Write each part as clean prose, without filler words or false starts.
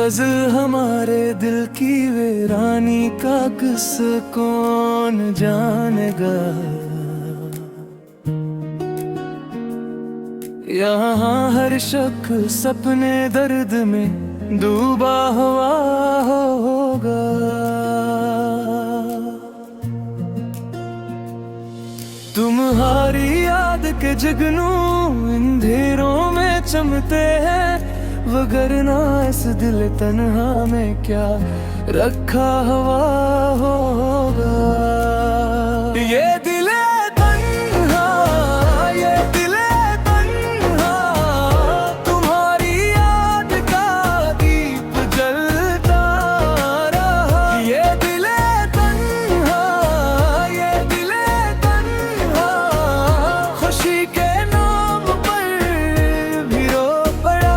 गजल हमारे दिल की वीरानी का किस्सा कौन जानेगा। यहाँ हर शख्स अपने दर्द में डूबा हुआ होगा। तुम्हारी याद के जुगनू अंधेरों में चमकते हैं, वगरना इस दिल तन्हा में क्या रखा हुआ होगा। ये दिले तन्हा, ये दिले तन्हा, तुम्हारी याद का दीप जलता रहा। ये दिले तन्हा, ये दिले तन्हा, खुशी के नाम पर भी रो पड़ा।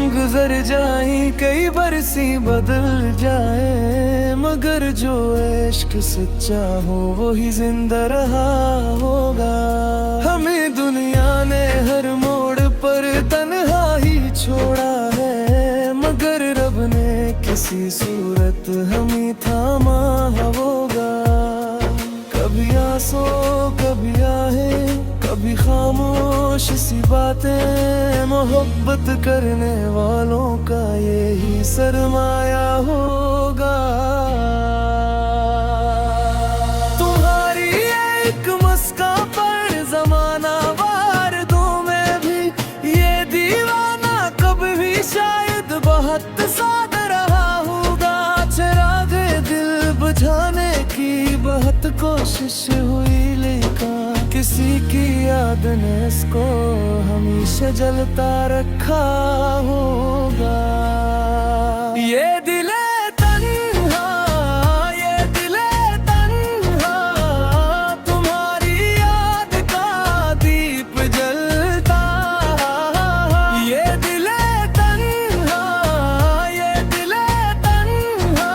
गुजर जाए कई बरसी बदल जाए, मगर जो इश्क सच्चा हो वही जिंदा रहा होगा। हमें दुनिया ने हर मोड़ पर तन्हा ही छोड़ा है, मगर रब ने किसी सूरत हमें थामा होगा। कभी आंसू कभी आहे, कभी खामोश सी बातें, मोहब्बत करने वालों का यही सरमाया होगा। तुम्हारी एक मुस्कान पर जमाना वार दूं मैं भी, ये दीवाना कभी भी शायद बहुत साथ रहा होगा। चिराग दिल बुझाने की बहुत कोशिश हुई, लेकिन किसी की याद ने इसको हमेशा जलता रखा होगा। ये दिले तन्हा, ये दिले तन्हा, तुम्हारी याद का दीप जलता। ये दिले तन्हा, ये दिले तन्हा,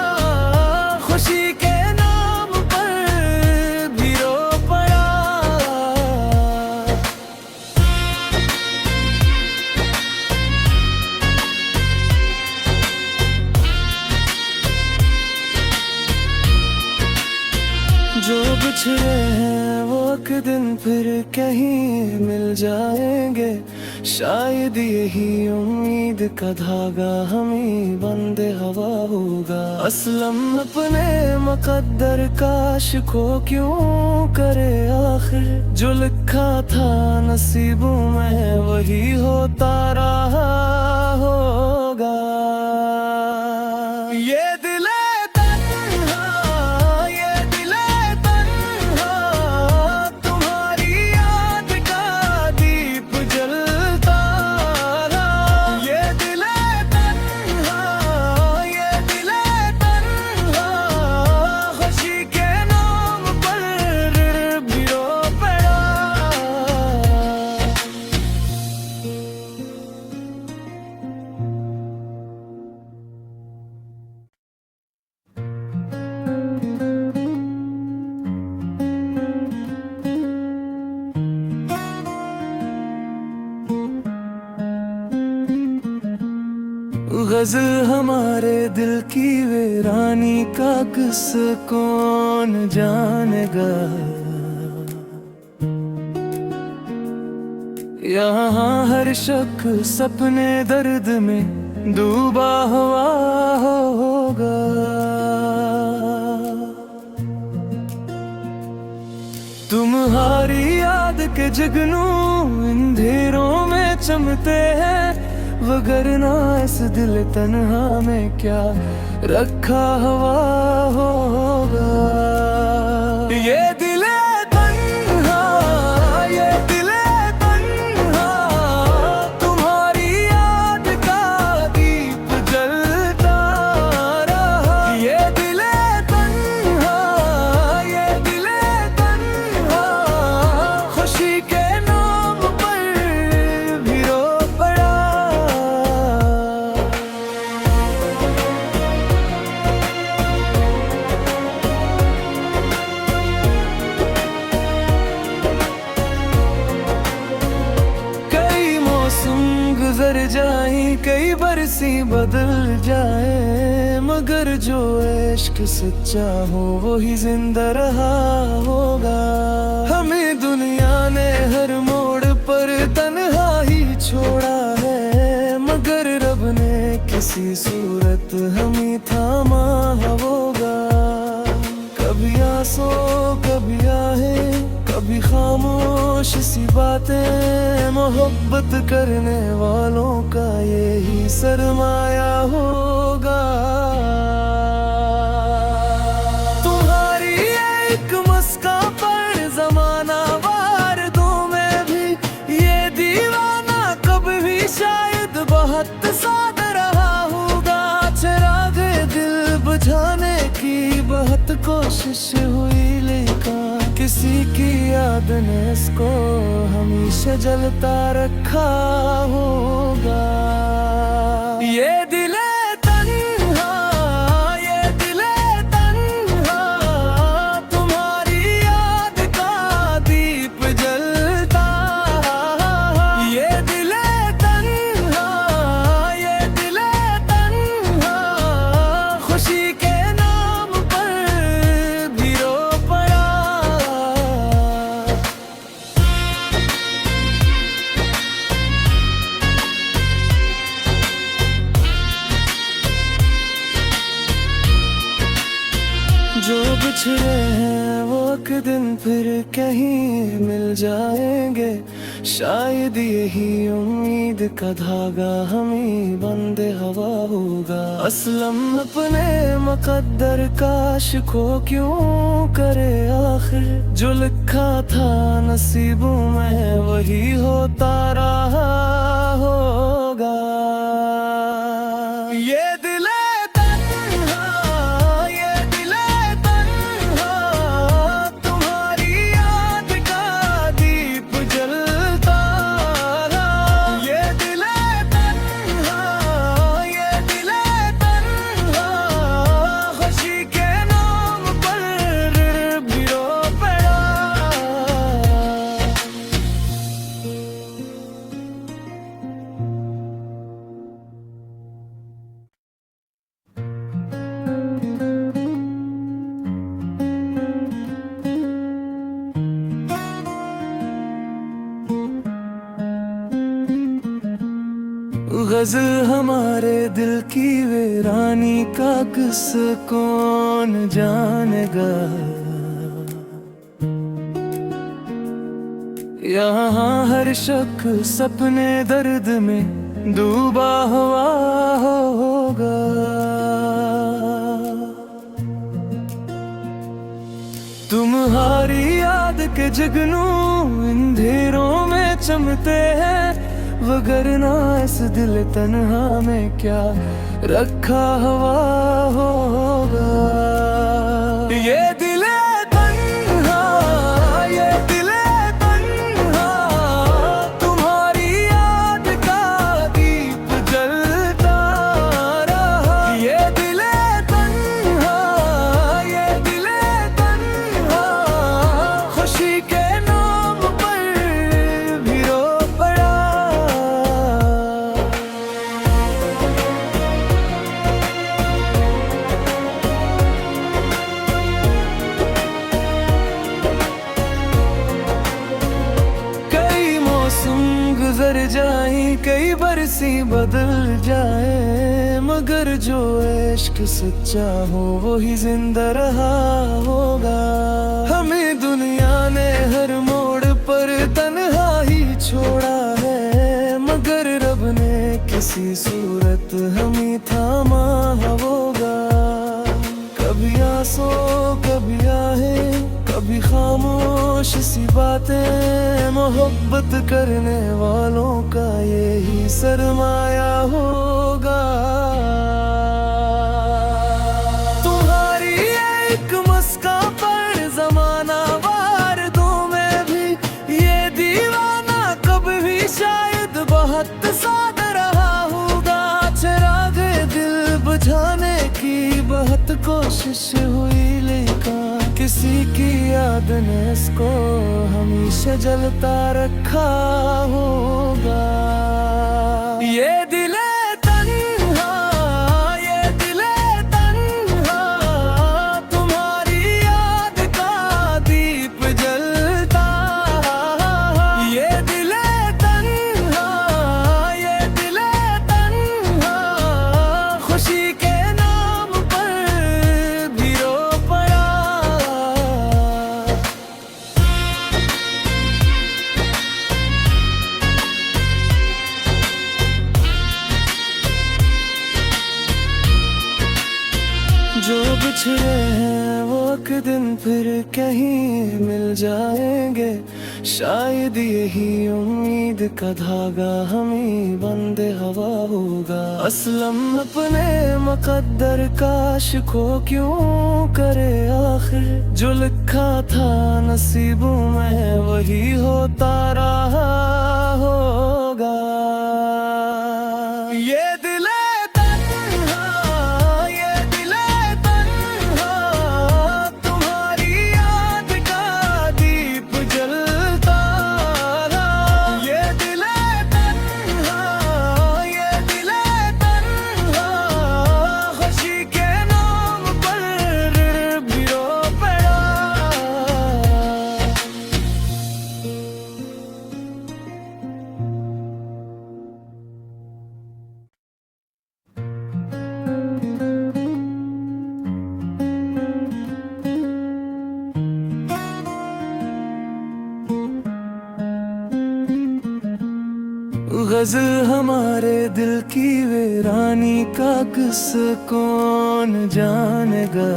खुशी के नाम पर भी रो पड़ा। जो बिछड़े हैं वो एक दिन फिर कहीं मिल जाएंगे, शायद यही उम्मीद का धागा हमें बंदे हवा होगा। असलम अपने मुकद्दर का शिको क्यों करे आखिर, जो लिखा था नसीबों में वही होता रहा होगा। ये दिले तन्हा, ये दिले तन्हा, तुम्हारी याद का दीप जलता रहा। ये दिले तन्हा, ये दिले तन्हा, खुशी के नाम पर भी रो पड़ा। गजल हमारे दिल की वीरानी का किस्सा कौन जानेगा। यहाँ हर शख्स अपने दर्द में डूबा हुआ होगा। तुम्हारी याद के जुगनू अंधेरों में चमकते हैं, वगरना इस दिल तन्हा में क्या रखा हुआ होगा। ये दिले तन्हा, ये दिले तन्हा, तुम्हारी याद का दीप जलता रहा। ये दिले तन्हा, ये दिले तन्हा, खुशी के नाम पर भी रो पड़ा। जाए कई बरसी बदल जाए, मगर जो इश्क सच्चा हो वही जिंदा रहा होगा। हमें दुनिया ने हर मोड़ पर तन्हा ही छोड़ा है, मगर रब ने किसी सूरत हमें थामा होगा। कभी आंसू कभी आहे, कभी खामोश सी बातें, मोहब्बत करने वालों का यही सरमाया होगा। तुम्हारी एक मुस्कान पर जमाना वार दूं मैं भी, ये दीवाना कभी भी शायद बहुत साथ रहा होगा। चिराग दिल बुझाने की बहुत कोशिश हुई, लेकिन किसी की याद ने इसको हमेशा जलता रखा होगा। ये दिले तन्हा, ये दिले तन्हा, तुम्हारी याद का दीप जलता। ये दिले तन्हा, ये दिले तन्हा, खुशी के नाम पर भी रो पड़ा। जो बिछड़े हैं वो एक दिन फिर कहीं मिल जाएंगे, शायद यही उम्मीद का धागा हमें बंदे हवा होगा। असलम अपने मुकद्दर का शिको क्यों करे आखिर, जो लिखा था नसीबों में वही होता रहा होगा। ये दिले तन्हा, ये दिले तन्हा, तुम्हारी याद का दीप जलता रहा। ये दिले तन्हा, ये दिले तन्हा, खुशी के नाम पर भी रो पड़ा। गजल हमारे दिल की वीरानी का किस्सा कौन जानेगा। यहाँ हर शख्स अपने दर्द में डूबा हुआ होगा। तुम्हारी याद के जगनू अंधेरों में चमकते हैं, वगरना इस दिल तन्हा में क्या रखा हुआ होगा। ये दिले तन्हा, ये दिले तन्हा, तुम्हारी याद का दीप जलता रहा। ये दिले तन्हा, ये दिले तन्हा, खुशी के नाम पर भी रो पड़ा। गुजर जाए कई बरसी बदल जाए, मगर जो इश्क सच्चा हो वही जिंदा रहा होगा। हमें दुनिया ने हर मोड़ पर तन्हा ही छोड़ा है, मगर रब ने किसी सूरत हमें थामा होगा। कभी आंसू कभी आहे, कभी खामोश सी बातें, मोहब्बत करने वालों का यही सरमाया होगा। तुम्हारी एक मुस्कान पर जमाना वार दूं मैं भी, ये दीवाना कभी भी शायद बहुत साथ रहा होगा। चिराग दिल बुझाने की बहुत कोशिश हुई, लेकिन किसी की याद ने इसको हमेशा जलता रखा होगा। ये एक दिन फिर कहीं मिल जाएंगे, शायद यही उम्मीद का धागा हमें बंदे हवा होगा। असलम अपने मुकद्दर का शिको क्यों करे आखिर, जो लिखा था नसीबों में वही होता रहा होगा। ये दिले तन्हा, ये दिले तन्हा, तुम्हारी याद का दीप जलता रहा। ये दिले तन्हा, ये दिले तन्हा, खुशी के नाम पर भी रो पड़ा। गजल हमारे दिल की वीरानी का किस्सा कौन जानेगा।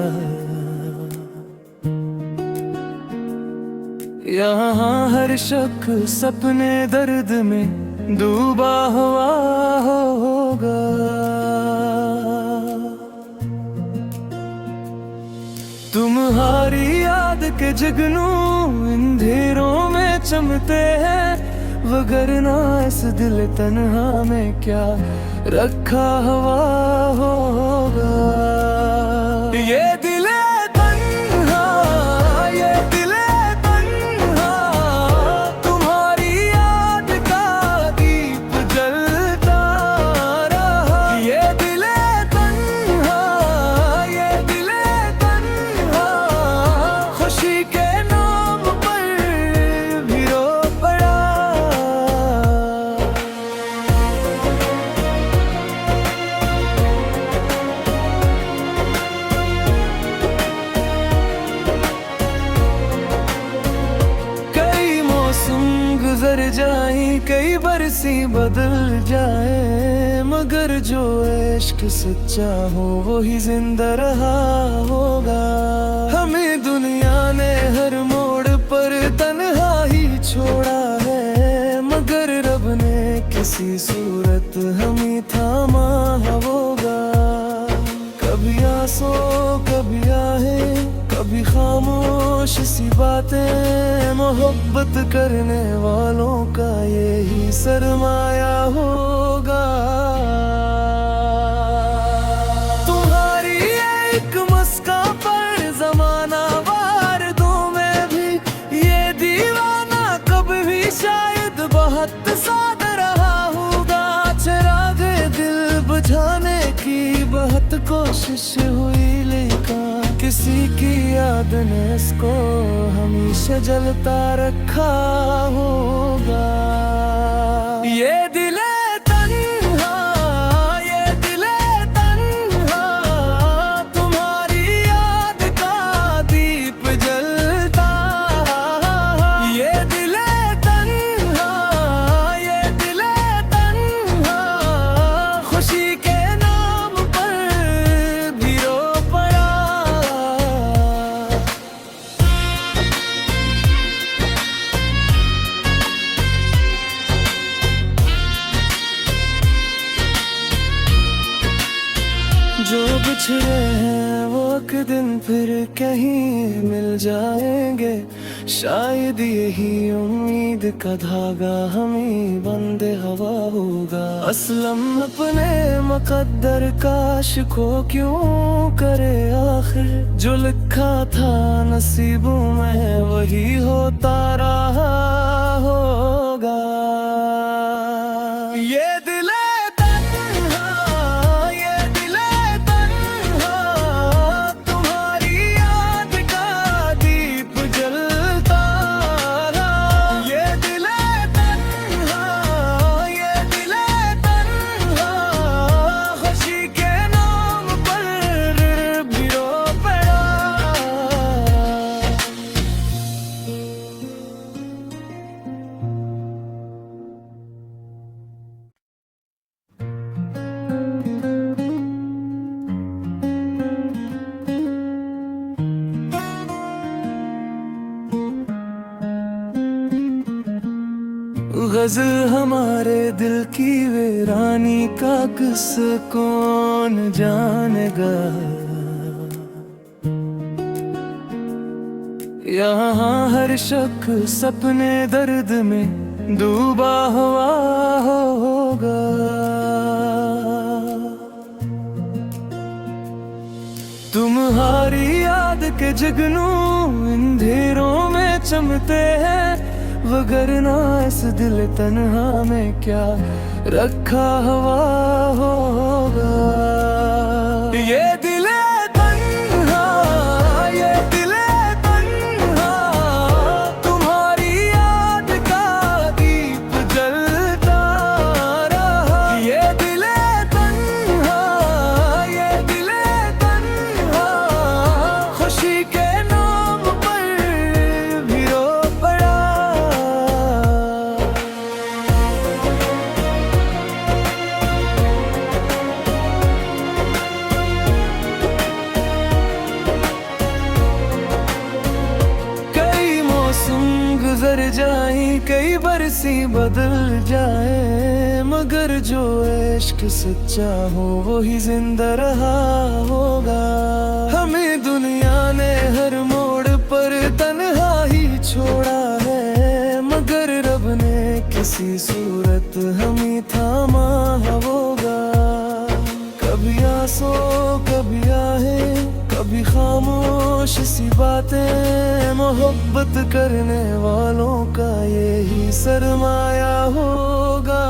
यहाँ हर शख्स अपने दर्द में डूबा हुआ होगा। तुम्हारी याद के जुगनू अंधेरों में चमकते हैं, वगरना इस दिल तन्हा में क्या रखा हुआ होगा। ये दिले तन्हा, ये दिले तन्हा, तुम्हारी याद का दीप जलता रहा। ये दिले तन्हा, ये दिले तन्हा, खुशी के नाम पर भी रो पड़ा। गुजर जाए कई बरसी बदल जाए, मगर जो इश्क सच्चा हो वही जिंदा रहा होगा। हमें दुनिया ने हर मोड़ पर तन्हा ही छोड़ा है, मगर रब ने किसी सूरत हमें थामा होगा। कभी आंसू कभी आहे, कभी खामोश सी बातें, मोहब्बत करने वालों का यही सरमाया होगा। तुम्हारी एक मस्का पर जमाना वार दूं मैं भी, ये दीवाना कभी भी शायद बहुत साथ रहा होगा। चिराग दिल बुझाने की बहुत कोशिश हुई, लेकिन किसी की याद ने इसको हमेशा जलता रखा होगा। ये दिले तन्हा, ये दिले तन्हा, तुम्हारी याद का दीप जलता। ये दिले तन्हा, ये दिले तन्हा, खुशी के नाम पर भी रो पड़ा। जो बिछड़े हैं वो एक दिन फिर कहीं मिल जाएंगे, शायद यही उम्मीद का धागा हमें बंदे हवा होगा। असलम अपने मुकद्दर का शिको क्यों करे आखिर, जो लिखा था नसीबों में वही होता रहा होगा। ये दिले तन्हा, ये दिले तन्हा, तुम्हारी याद का दीप जलता रहा। ये दिले तन्हा, ये दिले तन्हा, खुशी के नाम पर भी रो पड़ा। गजल हमारे दिल की वीरानी का किस्सा कौन जानेगा। यहाँ हर शख्स अपने दर्द में डूबा हुआ होगा। तुम्हारी याद के जुगनू अंधेरों में चमकते हैं, वगरना इस दिल तन्हा में क्या रखा हुआ होगा। ये दिले तन्हा, ये दिले तन्हा, तुम्हारी याद का दीप जलता रहा। ये दिले तन्हा, ये दिले तन्हा, खुशी के नाम पर भी रो पड़ा। गुजर जाए कई बरसी बदल जाए, मगर जो इश्क सच्चा हो वही जिंदा रहा होगा। हमें दुनिया ने हर मोड़ पर तन्हा ही छोड़ा है, मगर रब ने किसी सूरत हमें थामा होगा। कभी आंसू कभी आहे, कभी खामोश सी बातें, मोहब्बत करने वालों का यही सरमाया होगा।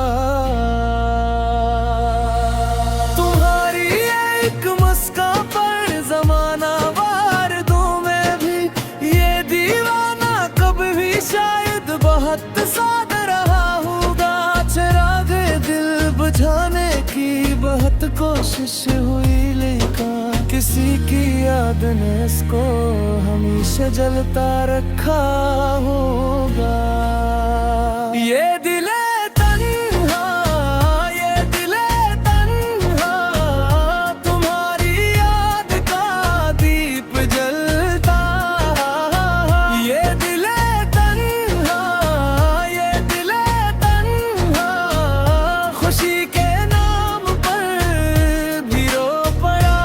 तुम्हारी एक मुस्कान पर जमाना वार दूं मैं भी, ये दीवाना कभी भी शायद बहुत साद रहा होगा। चिराग दिल बुझाने की बहुत कोशिश हुई, लेकिन किसी की याद ने इसको हमेशा जलता रखा होगा। ये दिले तन्हा, ये दिले तन्हा, तुम्हारी याद का दीप जलता। ये दिले तन्हा, ये दिले तन्हा, खुशी के नाम पर भी रो पड़ा।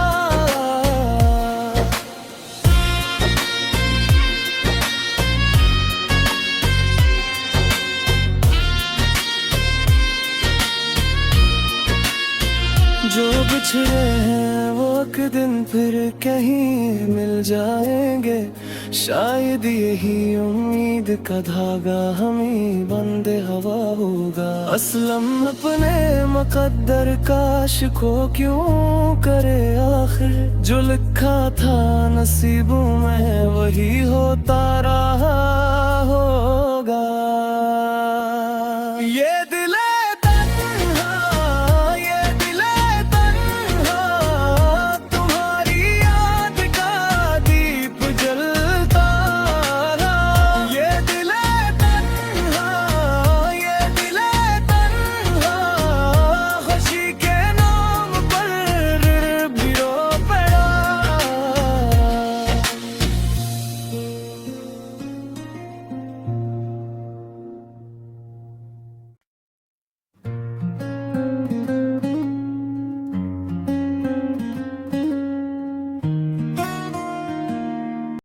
जो बिछड़े हैं वो एक दिन फिर कहीं मिल जाएंगे, शायद यही उम्मीद का धागा हमें बंदे हवा होगा। असलम अपने मुकद्दर का शिको क्यों करे आखिर, जो लिखा था नसीबों में वही होता रहा।